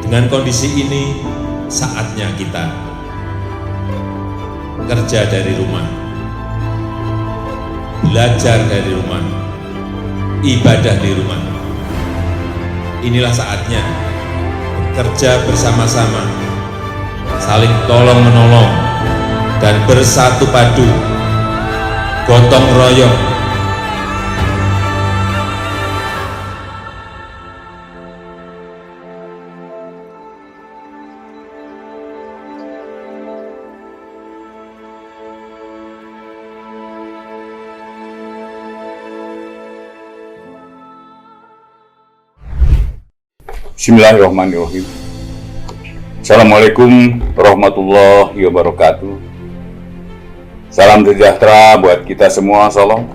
Dengan kondisi ini, saatnya kita kerja dari rumah, belajar dari rumah, ibadah di rumah. Inilah saatnya kerja bersama-sama, saling tolong-menolong, dan bersatu padu, gotong royong. Bismillahirrahmanirrahim. Assalamualaikum warahmatullahi wabarakatuh. Salam sejahtera buat kita semua. Salam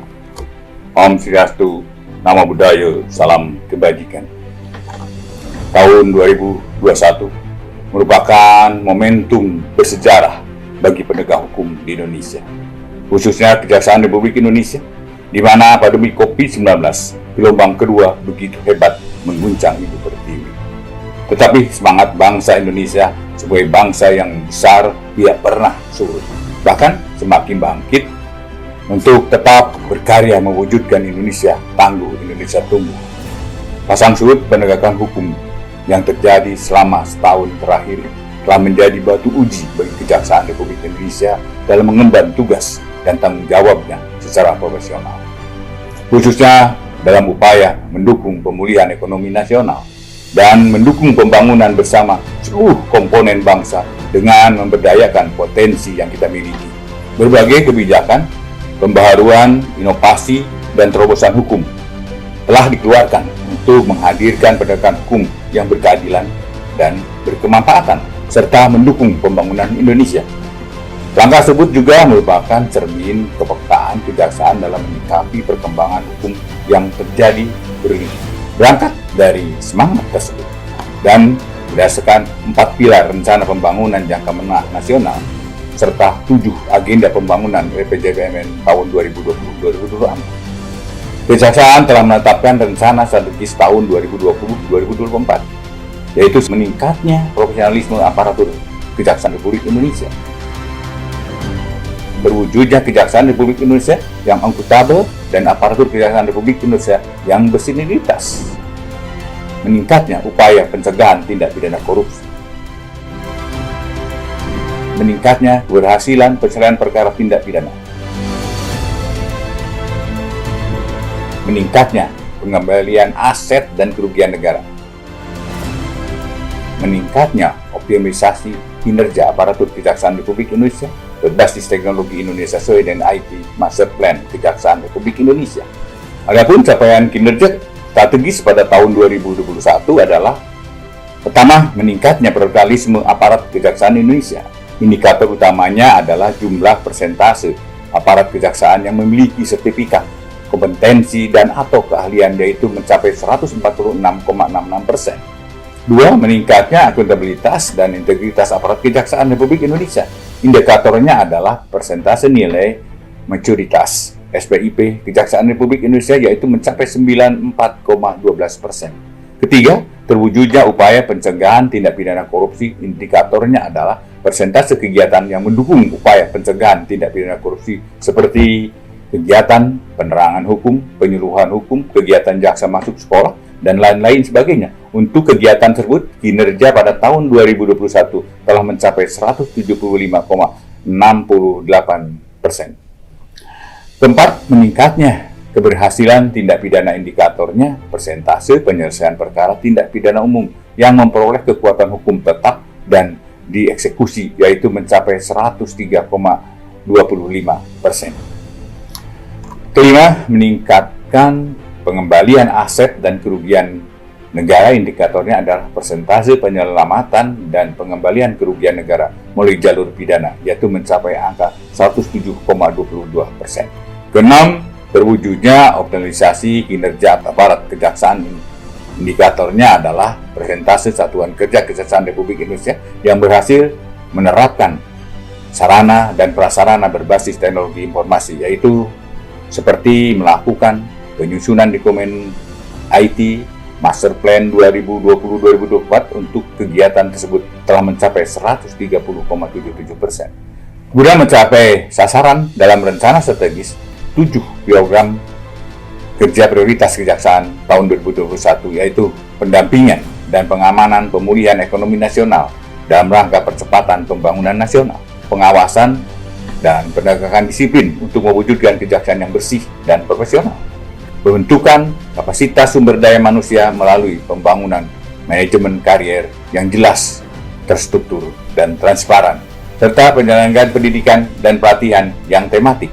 Om Swastiastu, Namo Buddhaya, salam kebajikan. Tahun 2021 merupakan momentum bersejarah bagi penegak hukum di Indonesia, khususnya Kejaksaan Republik Indonesia, di mana pandemi COVID-19 gelombang kedua begitu hebat mengguncang ibu pertiwi. Tetapi semangat bangsa Indonesia sebagai bangsa yang besar tidak pernah surut, bahkan semakin bangkit untuk tetap berkarya mewujudkan Indonesia tangguh, Indonesia tumbuh. Pasang surut penegakan hukum yang terjadi selama setahun terakhir telah menjadi batu uji bagi Kejaksaan Republik Indonesia dalam mengemban tugas dan tanggung jawabnya secara profesional, khususnya dalam upaya mendukung pemulihan ekonomi nasional dan mendukung pembangunan bersama seluruh komponen bangsa dengan memberdayakan potensi yang kita miliki. Berbagai kebijakan, pembaharuan, inovasi, dan terobosan hukum telah dikeluarkan untuk menghadirkan penegakan hukum yang berkeadilan dan berkemanfaatan, serta mendukung pembangunan Indonesia. Langkah tersebut juga merupakan cermin kepekaan kejaksaan dalam menyikapi perkembangan hukum yang terjadi berangkat dari semangat tersebut dan berdasarkan 4 pilar rencana pembangunan jangka menengah nasional serta 7 agenda pembangunan RPJMN tahun 2020-2024. Kejaksaan telah menetapkan rencana strategis tahun 2020-2024, yaitu meningkatnya profesionalisme aparatur Kejaksaan Republik Indonesia, berwujudnya Kejaksaan Republik Indonesia yang akuntabel dan aparatur Kejaksaan Republik Indonesia yang bersinergitas, meningkatnya upaya pencegahan tindak pidana korupsi, meningkatnya keberhasilan penyelesaian perkara tindak pidana, meningkatnya pengembalian aset dan kerugian negara, meningkatnya optimalisasi kinerja aparatur Kejaksaan Republik Indonesia berbasis teknologi Indonesia sesuai dengan IT Master Plan Kejaksaan Republik Indonesia. Adapun capaian kinerja strategis pada tahun 2021 adalah: pertama, meningkatnya profesionalisme aparat Kejaksaan Indonesia. Indikator utamanya adalah jumlah persentase aparat kejaksaan yang memiliki sertifikat kompetensi dan atau keahlian, yaitu mencapai 146,66%. 2. Meningkatnya akuntabilitas dan integritas aparat Kejaksaan Republik Indonesia. Indikatornya adalah persentase nilai maturitas SPIP Kejaksaan Republik Indonesia, yaitu mencapai 94,12%. Ketiga, terwujudnya upaya pencegahan tindak pidana korupsi. Indikatornya adalah persentase kegiatan yang mendukung upaya pencegahan tindak pidana korupsi seperti kegiatan penerangan hukum, penyuluhan hukum, kegiatan jaksa masuk sekolah, dan lain-lain sebagainya. Untuk kegiatan tersebut, kinerja pada tahun 2021 telah mencapai 175,68%. Keempat, meningkatnya keberhasilan tindak pidana. Indikatornya persentase penyelesaian perkara tindak pidana umum yang memperoleh kekuatan hukum tetap dan dieksekusi, yaitu mencapai 103,25%. Kelima, meningkatkan pengembalian aset dan kerugian negara. Indikatornya adalah persentase penyelamatan dan pengembalian kerugian negara melalui jalur pidana, yaitu mencapai angka 107,22%. Keenam, terwujudnya optimalisasi kinerja aparat kejaksaan. Indikatornya adalah persentase satuan kerja Kejaksaan Republik Indonesia yang berhasil menerapkan sarana dan prasarana berbasis teknologi informasi, yaitu seperti melakukan penyusunan dokumen IT Master Plan 2020-2024 untuk kegiatan tersebut telah mencapai 130,77%. Guna mencapai sasaran dalam rencana strategis 7 program kerja prioritas kejaksaan tahun 2021, yaitu pendampingan dan pengamanan pemulihan ekonomi nasional dalam rangka percepatan pembangunan nasional, pengawasan dan penegakan disiplin untuk mewujudkan kejaksaan yang bersih dan profesional, pembentukan kapasitas sumber daya manusia melalui pembangunan manajemen karier yang jelas, terstruktur, dan transparan, serta penyelenggaraan pendidikan dan pelatihan yang tematik,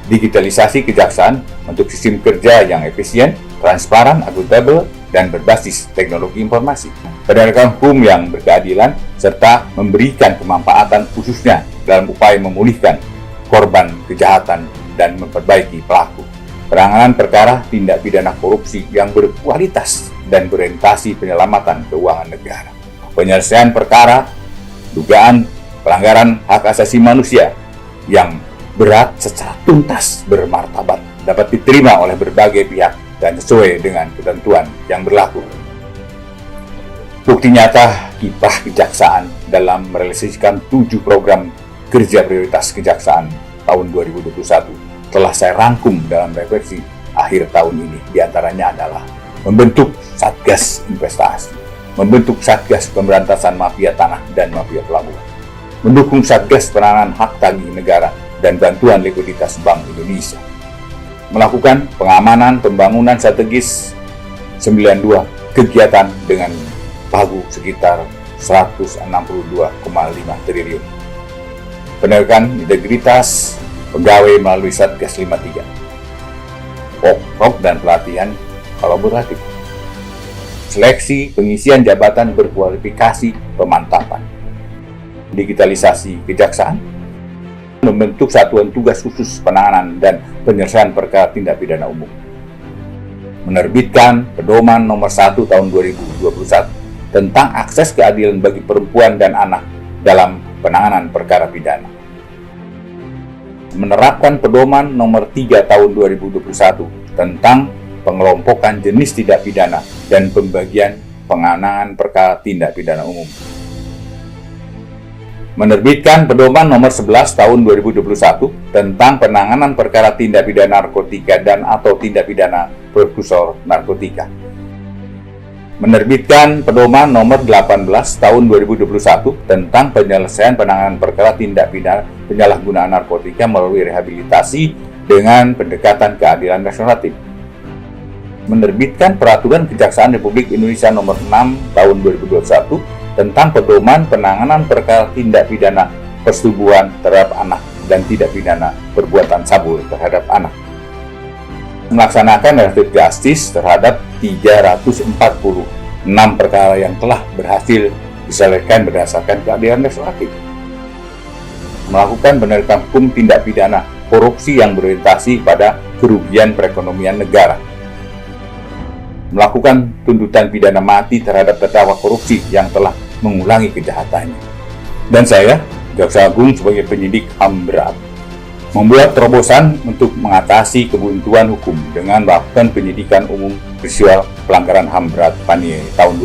digitalisasi kejaksaan untuk sistem kerja yang efisien, transparan, akuntabel, dan berbasis teknologi informasi, penegakan hukum yang berkeadilan, serta memberikan kemanfaatan khususnya dalam upaya memulihkan korban kejahatan dan memperbaiki pelaku. Penanganan perkara tindak pidana korupsi yang berkualitas dan berorientasi penyelamatan keuangan negara. Penyelesaian perkara dugaan pelanggaran hak asasi manusia yang berat secara tuntas bermartabat dapat diterima oleh berbagai pihak dan sesuai dengan ketentuan yang berlaku. Bukti nyata kiprah kejaksaan dalam merealisasikan 7 program kerja prioritas kejaksaan tahun 2021 telah saya rangkum dalam refleksi akhir tahun ini. Di antaranya adalah membentuk Satgas Investasi, membentuk Satgas Pemberantasan Mafia Tanah dan Mafia Pelabuhan, mendukung Satgas Penanganan Hak Tagih Negara dan Bantuan Likuiditas Bank Indonesia, melakukan pengamanan pembangunan strategis 92 kegiatan dengan pagu sekitar 162,5 triliun, penegakan integritas pegawai melalui Satgas 53, pokok dan pelatihan kolaboratif, seleksi pengisian jabatan berkualifikasi pemantapan, digitalisasi kejaksaan, membentuk satuan tugas khusus penanganan dan penyelesaian perkara tindak pidana umum, menerbitkan pedoman nomor 1 tahun 2021 tentang akses keadilan bagi perempuan dan anak dalam penanganan perkara pidana, menerapkan pedoman nomor 3 tahun 2021 tentang pengelompokan jenis tindak pidana dan pembagian penanganan perkara tindak pidana umum, menerbitkan pedoman nomor 11 tahun 2021 tentang penanganan perkara tindak pidana narkotika dan atau tindak pidana prekursor narkotika, menerbitkan pedoman nomor 18 tahun 2021 tentang penyelesaian penanganan perkara tindak pidana penyalahgunaan narkotika melalui rehabilitasi dengan pendekatan keadilan restoratif, menerbitkan peraturan Kejaksaan Republik Indonesia nomor 6 tahun 2021 tentang pedoman penanganan perkara tindak pidana persetubuhan terhadap anak dan tindak pidana perbuatan cabul terhadap anak, melaksanakan restoratif justice terhadap 346 perkara yang telah berhasil diselesaikan berdasarkan keadilan restoratif, melakukan penegakan hukum tindak pidana korupsi yang berorientasi pada kerugian perekonomian negara, melakukan tuntutan pidana mati terhadap terdakwa korupsi yang telah mengulangi kejahatannya. Dan saya, Jaksa Agung sebagai penyidik HAM berat, membuat terobosan untuk mengatasi kebuntuan hukum dengan melakukan penyidikan umum peristiwa pelanggaran HAM berat Paniai tahun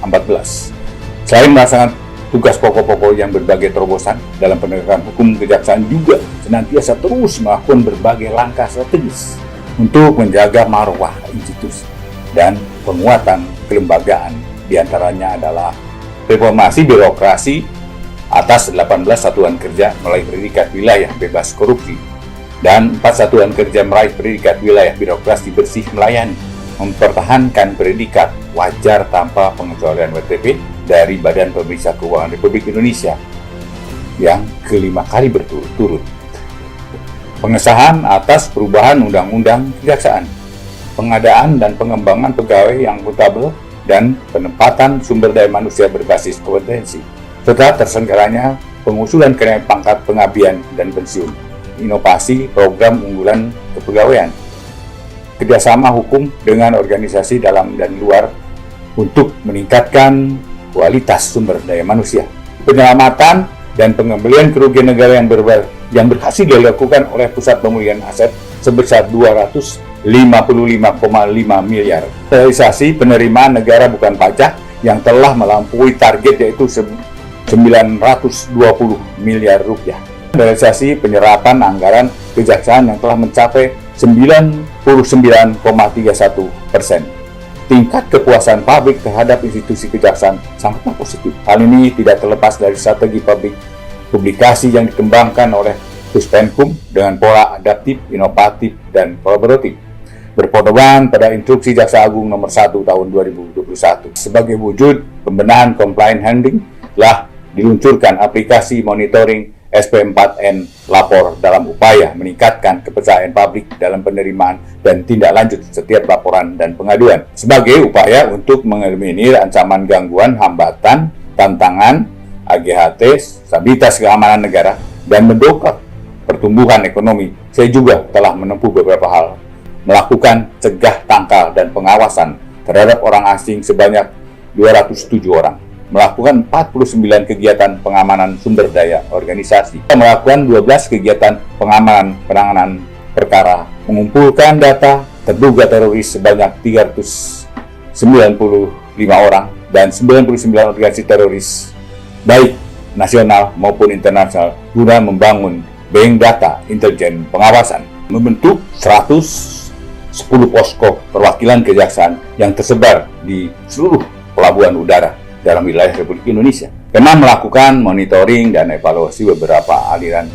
2014. Selain melaksanakan tugas pokok-pokok yang berbagai terobosan dalam penegakan hukum, Kejaksaan juga senantiasa terus melakukan berbagai langkah strategis untuk menjaga marwah institusi dan penguatan kelembagaan. Di antaranya adalah reformasi birokrasi atas 18 satuan kerja meraih predikat wilayah bebas korupsi dan 4 satuan kerja meraih predikat wilayah birokrasi bersih melayani, mempertahankan predikat wajar tanpa pengecualian WTP dari Badan Pemeriksa Keuangan Republik Indonesia yang kelima kali berturut-turut, pengesahan atas perubahan Undang-Undang Kejaksaan, pengadaan dan pengembangan pegawai yang akuntabel dan penempatan sumber daya manusia berbasis kompetensi, serta terselenggaranya pengusulan kenaikan pangkat pengabdian dan pensiun, inovasi program unggulan kepegawaian, kerjasama hukum dengan organisasi dalam dan luar untuk meningkatkan kualitas sumber daya manusia, penyelamatan dan pengembalian kerugian negara yang berhasil dilakukan oleh Pusat Pemulihan Aset sebesar 255,5 miliar. Realisasi penerimaan negara bukan pajak yang telah melampaui target yaitu 920 miliar rupiah. Realisasi penyerapan anggaran kejaksaan yang telah mencapai 99,31%. Tingkat kepuasan publik terhadap institusi kejaksaan sangatlah positif. Hal ini tidak terlepas dari strategi publikasi yang dikembangkan oleh Puspenkum dengan pola adaptif, inovatif, dan kolaboratif, berpedoman pada Instruksi Jaksa Agung Nomor 1 Tahun 2021. Sebagai wujud pembenahan compliance handling, telah diluncurkan aplikasi monitoring SP4N Lapor dalam upaya meningkatkan kepercayaan publik dalam penerimaan dan tindak lanjut setiap laporan dan pengaduan. Sebagai upaya untuk mengeliminir ancaman gangguan, hambatan, tantangan, AGHT, stabilitas keamanan negara, dan mendongkrak pertumbuhan ekonomi, saya juga telah menempuh beberapa hal. Melakukan cegah, tangkal, dan pengawasan terhadap orang asing sebanyak 207 orang. Melakukan 49 kegiatan pengamanan sumber daya organisasi. Melakukan 12 kegiatan pengamanan penanganan perkara. Mengumpulkan data terduga teroris sebanyak 395 orang dan 99 organisasi teroris, baik nasional maupun internasional, guna membangun bank data intelijen pengawasan. Membentuk 110 posko perwakilan kejaksaan yang tersebar di seluruh pelabuhan udara dalam wilayah Republik Indonesia. Karena melakukan monitoring dan evaluasi beberapa aliran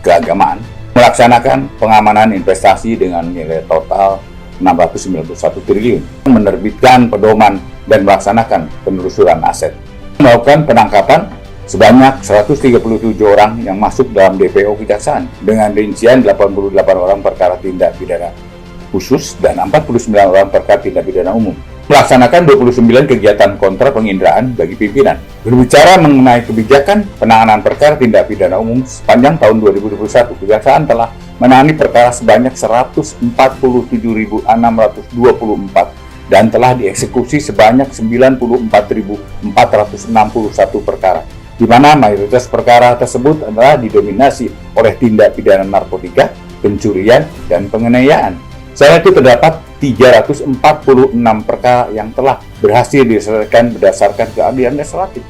keagamaan, melaksanakan pengamanan investasi dengan nilai total 691 triliun, menerbitkan pedoman dan melaksanakan penelusuran aset, melakukan penangkapan sebanyak 137 orang yang masuk dalam DPO kejaksaan dengan rincian 88 orang perkara tindak pidana khusus dan 49 orang perkara tindak pidana umum. Melaksanakan 29 kegiatan kontra penginderaan bagi pimpinan. Berbicara mengenai kebijakan penanganan perkara tindak pidana umum sepanjang tahun 2021, kejaksaan telah menangani perkara sebanyak 147.624 dan telah dieksekusi sebanyak 94.461 perkara, di mana mayoritas perkara tersebut adalah didominasi oleh tindak pidana narkotika, pencurian, dan penganiayaan. Selain itu terdapat 346 perkara yang telah berhasil diselesaikan berdasarkan keadilan restoratif.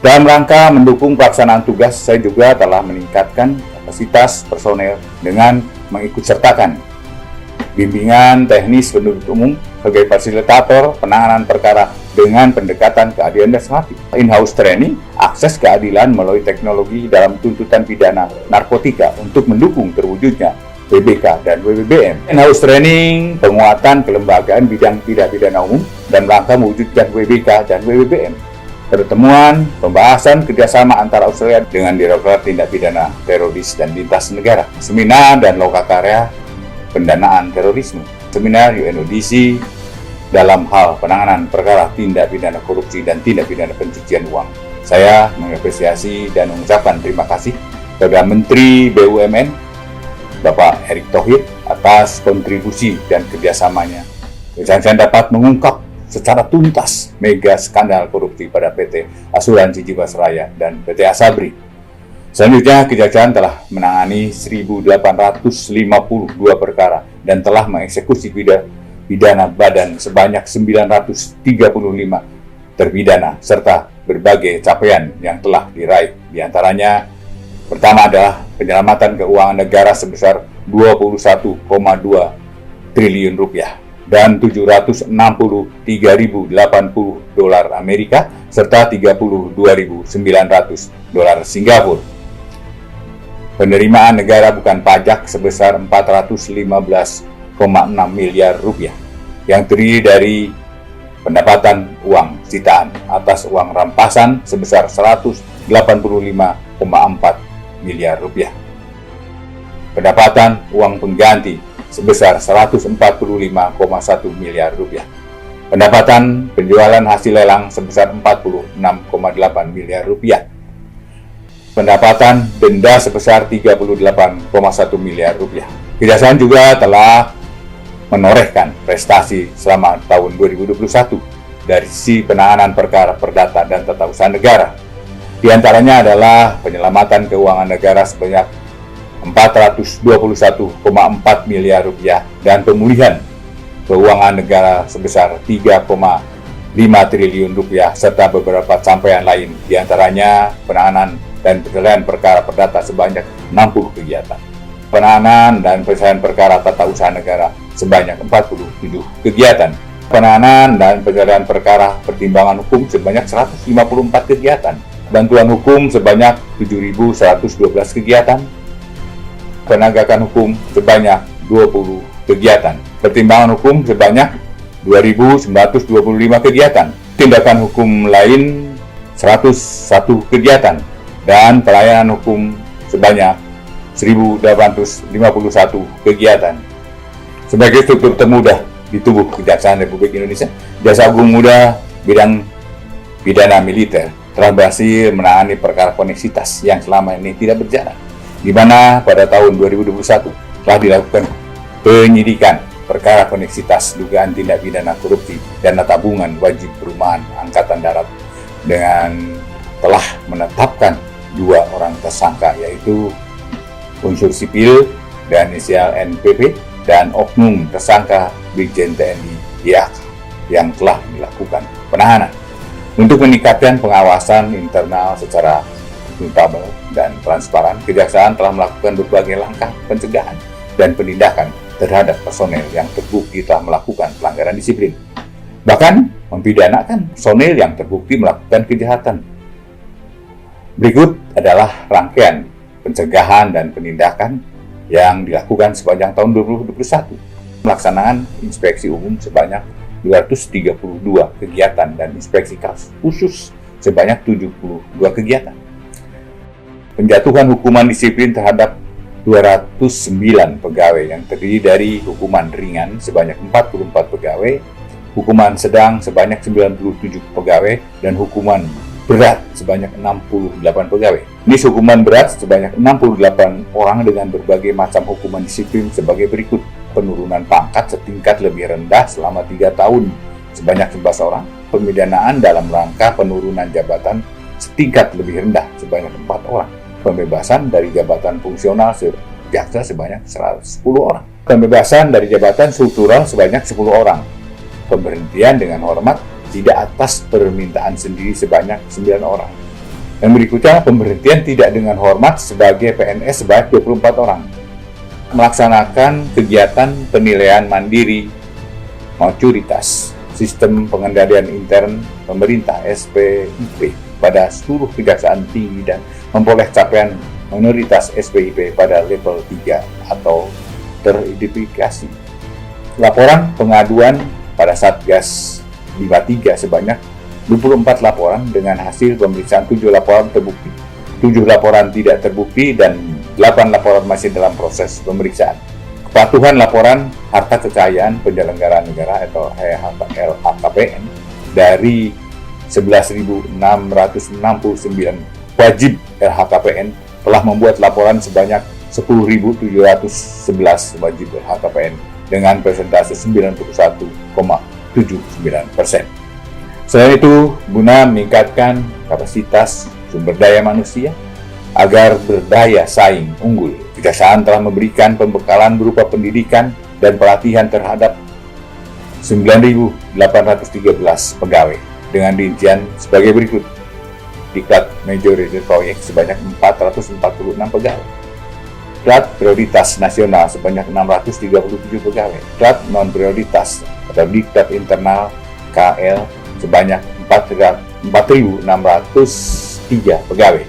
Dalam rangka mendukung pelaksanaan tugas, saya juga telah meningkatkan kapasitas personel dengan mengikutsertakan bimbingan teknis penuntut umum sebagai fasilitator penanganan perkara dengan pendekatan keadilan restoratif, in-house training, akses keadilan melalui teknologi dalam tuntutan pidana narkotika untuk mendukung terwujudnya WBK dan WBBM. In-house training, penguatan kelembagaan bidang tindak pidana umum dan rangka mewujudkan WBK dan WBBM. Pertemuan, pembahasan kerjasama antara Australia dengan Direktorat Tindak Pidana Teroris dan Lintas Negara. Seminar dan lokakarya pendanaan terorisme. Seminar UNODC dalam hal penanganan perkara tindak pidana korupsi dan tindak pidana pencucian uang. Saya mengapresiasi dan mengucapkan terima kasih kepada Menteri BUMN Bapak Erick Thohir atas kontribusi dan kerjasamanya. Kejaksaan dapat mengungkap secara tuntas mega skandal korupsi pada PT Asuransi Jiwasraya dan PT Asabri. Selanjutnya, Kejaksaan telah menangani 1.852 perkara dan telah mengeksekusi pidana badan sebanyak 935 terpidana serta berbagai capaian yang telah diraih. Di antaranya, pertama adalah penyelamatan keuangan negara sebesar 21,2 triliun rupiah dan 763.080 dolar Amerika serta 32.900 dolar Singapura. Penerimaan negara bukan pajak sebesar 415,6 miliar rupiah yang terdiri dari pendapatan uang sitaan atas uang rampasan sebesar 185,4 miliar rupiah. Pendapatan uang pengganti sebesar 145,1 miliar rupiah. Pendapatan penjualan hasil lelang sebesar 46,8 miliar rupiah. Pendapatan denda sebesar 38,1 miliar rupiah. Kejaksaan juga telah menorehkan prestasi selama tahun 2021 dari sisi penanganan perkara perdata dan tata usaha negara. Di antaranya adalah penyelamatan keuangan negara sebanyak 421,4 miliar rupiah dan pemulihan keuangan negara sebesar 3,5 triliun rupiah serta beberapa capaian lain, diantaranya penanganan dan penyelesaian perkara perdata sebanyak 60 kegiatan, penanganan dan penyelesaian perkara tata usaha negara sebanyak 47 kegiatan, penanganan dan penyelesaian perkara pertimbangan hukum sebanyak 154 kegiatan, bantuan hukum sebanyak 7.112 kegiatan, penegakan hukum sebanyak 20 kegiatan, pertimbangan hukum sebanyak 2.925 kegiatan, tindakan hukum lain 101 kegiatan, dan pelayanan hukum sebanyak 1.851 kegiatan. Sebagai struktur termuda di tubuh Kejaksaan Republik Indonesia, Jaksa Agung Muda bidang pidana militer telah berhasil menangani perkara koneksitas yang selama ini tidak berjalan, di mana pada tahun 2021 telah dilakukan penyidikan perkara koneksitas dugaan tindak pidana korupsi dana tabungan wajib perumahan Angkatan Darat dengan telah menetapkan 2 orang tersangka, yaitu unsur sipil dan inisial NPP dan oknum tersangka Brigjen TNI YAK yang telah dilakukan penahanan. Untuk meningkatkan pengawasan internal secara akuntabel dan transparan, Kejaksaan telah melakukan berbagai langkah pencegahan dan penindakan terhadap personel yang terbukti telah melakukan pelanggaran disiplin, bahkan mempidanakan personel yang terbukti melakukan kejahatan. Berikut adalah rangkaian pencegahan dan penindakan yang dilakukan sepanjang tahun 2021. Pelaksanaan inspeksi umum sebanyak 232 kegiatan dan inspeksi kasus khusus sebanyak 72 kegiatan. Penjatuhan hukuman disiplin terhadap 209 pegawai yang terdiri dari hukuman ringan sebanyak 44 pegawai, hukuman sedang sebanyak 97 pegawai, dan hukuman berat sebanyak 68 pegawai. Ini hukuman berat sebanyak 68 orang dengan berbagai macam hukuman disiplin sebagai berikut: penurunan pangkat setingkat lebih rendah selama 3 tahun sebanyak 11 orang, pemidanaan dalam rangka penurunan jabatan setingkat lebih rendah sebanyak 4 orang, pembebasan dari jabatan fungsional jaksa sebanyak 10 orang, pembebasan dari jabatan struktural sebanyak 10 orang, pemberhentian dengan hormat tidak atas permintaan sendiri sebanyak 9 orang. Yang berikutnya, pemberhentian tidak dengan hormat sebagai PNS sebanyak 24 orang. Melaksanakan kegiatan penilaian mandiri maturitas sistem pengendalian intern pemerintah SPIP pada seluruh kejaksaan tinggi dan memperoleh capaian minoritas SPIP pada level 3 atau teridentifikasi. Laporan pengaduan pada Satgas 53 sebanyak 24 laporan dengan hasil pemeriksaan 7 laporan terbukti, 7 laporan tidak terbukti, dan 8 laporan masih dalam proses pemeriksaan. Kepatuhan laporan harta kekayaan penyelenggara negara atau LHKPN dari 11.669 wajib LHKPN telah membuat laporan sebanyak 10.711 wajib LHKPN dengan persentase 91,79%. Selain itu, guna meningkatkan kapasitas sumber daya manusia agar berdaya saing unggul, Kejaksaan telah memberikan pembekalan berupa pendidikan dan pelatihan terhadap 9.813 pegawai dengan rincian sebagai berikut: Diklat Major Proyek sebanyak 446 pegawai, Diklat Prioritas Nasional sebanyak 637 pegawai, Diklat Non-Prioritas atau Diklat Internal KL sebanyak 4.603 pegawai.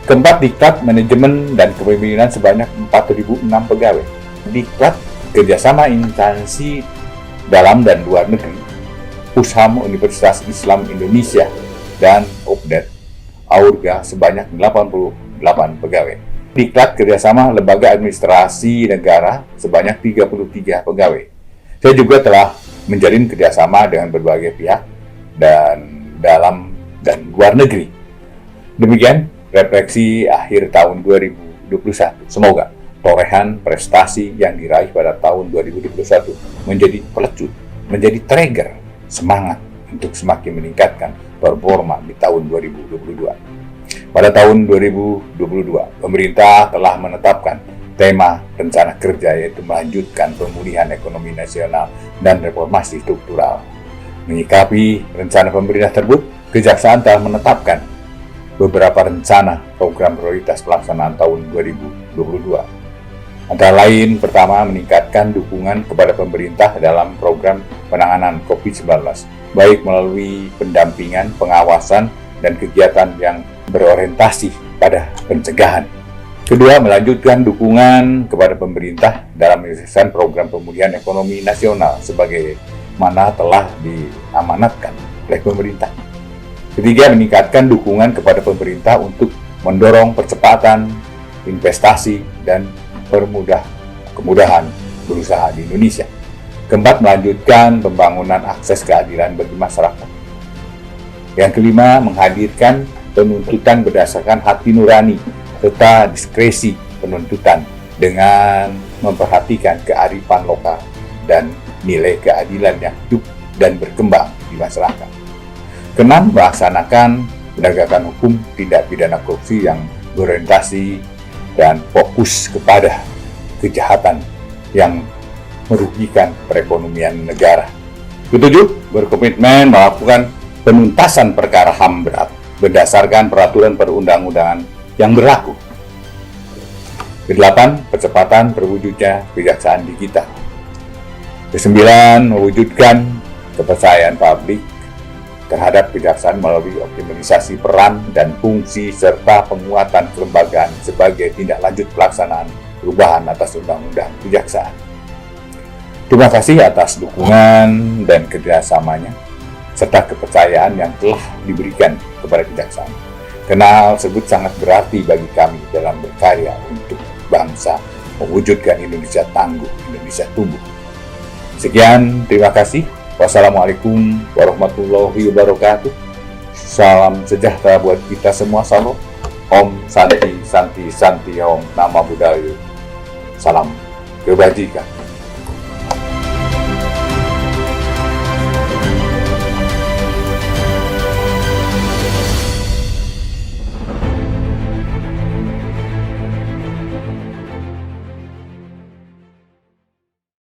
Keempat, Diklat Manajemen dan Kepemimpinan sebanyak 4.006 pegawai. Diklat Kerjasama Instansi Dalam dan Luar Negeri, Pusham Universitas Islam Indonesia, dan Opdet Aurga sebanyak 88 pegawai. Diklat Kerjasama Lembaga Administrasi Negara sebanyak 33 pegawai. Saya juga telah menjalin kerjasama dengan berbagai pihak dan dalam dan luar negeri. Demikian refleksi akhir tahun 2021. Semoga torehan prestasi yang diraih pada tahun 2021 menjadi pelecut, menjadi trigger semangat untuk semakin meningkatkan performa di tahun 2022. Pada tahun 2022, pemerintah telah menetapkan tema rencana kerja, yaitu melanjutkan pemulihan ekonomi nasional dan reformasi struktural. Menyikapi rencana pemerintah tersebut, Kejaksaan telah menetapkan beberapa rencana program prioritas pelaksanaan tahun 2022. Antara lain, pertama, meningkatkan dukungan kepada pemerintah dalam program penanganan COVID-19, baik melalui pendampingan, pengawasan, dan kegiatan yang berorientasi pada pencegahan. Kedua, melanjutkan dukungan kepada pemerintah dalam menyelesaikan program pemulihan ekonomi nasional sebagaimana telah diamanatkan oleh pemerintah. Ketiga, meningkatkan dukungan kepada pemerintah untuk mendorong percepatan investasi dan kemudahan berusaha di Indonesia. Keempat, melanjutkan pembangunan akses keadilan bagi masyarakat. Yang kelima, menghadirkan penuntutan berdasarkan hati nurani serta diskresi penuntutan dengan memperhatikan kearifan lokal dan nilai keadilan yang hidup dan berkembang di masyarakat. Keenam, melaksanakan penegakan hukum tindak pidana korupsi yang berorientasi dan fokus kepada kejahatan yang merugikan perekonomian negara. Ketujuh, berkomitmen melakukan penuntasan perkara HAM berat berdasarkan peraturan perundang-undangan yang berlaku. Kedelapan, percepatan terwujudnya kejaksaan digital. Kesembilan, mewujudkan kepercayaan publik terhadap kejaksaan melalui optimalisasi peran dan fungsi serta penguatan kelembagaan sebagai tindak lanjut pelaksanaan perubahan atas Undang-Undang Kejaksaan. Terima kasih atas dukungan dan kerjasamanya serta kepercayaan yang telah diberikan kepada kejaksaan. Kenal tersebut sangat berarti bagi kami dalam berkarya untuk bangsa, mewujudkan Indonesia tangguh, Indonesia tumbuh. Sekian, terima kasih. Wassalamualaikum warahmatullahi wabarakatuh. Salam sejahtera buat kita semua. Salam. Om Santi Santi Santi Om Namo Buddhaya. Salam kebajikan.